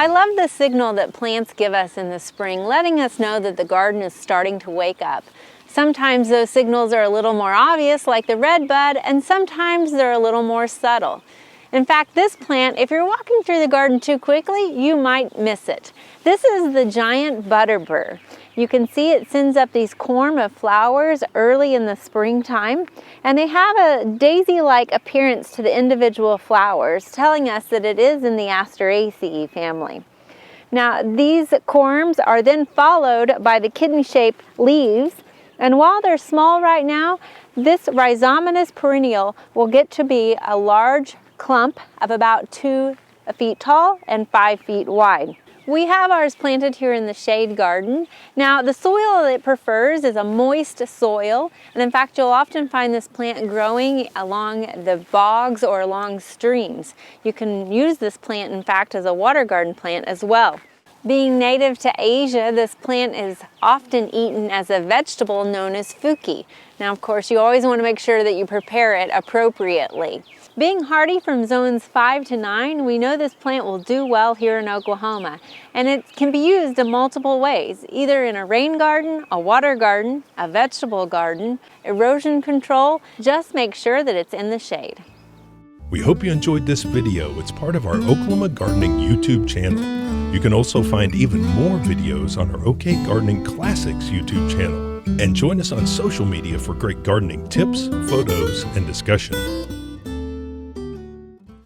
I love the signal that plants give us in the spring, letting us know that the garden is starting to wake up. Sometimes those signals are a little more obvious, like the red bud, and sometimes they're a little more subtle. In fact, this plant, if you're walking through the garden too quickly, you might miss it. This is the giant butterbur. You can see it sends up these corm of flowers early in the springtime, and they have a daisy-like appearance to the individual flowers, telling us that it is in the Asteraceae family. Now, these corms are then followed by the kidney-shaped leaves, and while they're small right now, this rhizomatous perennial will get to be a large clump of about 2 feet tall and 5 feet wide. We have ours planted here in the shade garden. Now, the soil it prefers is a moist soil, and in fact you'll often find this plant growing along the bogs or along streams. You can use this plant in fact as a water garden plant as well. Being native to Asia, this plant is often eaten as a vegetable known as fuki. Now, of course, you always want to make sure that you prepare it appropriately. Being hardy from zones 5 to 9, we know this plant will do well here in Oklahoma, and it can be used in multiple ways, either in a rain garden, a water garden, a vegetable garden, erosion control. Just make sure that it's in the shade. We hope you enjoyed this video. It's part of our Oklahoma Gardening YouTube channel. You can also find even more videos on our OK Gardening Classics YouTube channel. And join us on social media for great gardening tips, photos, and discussion.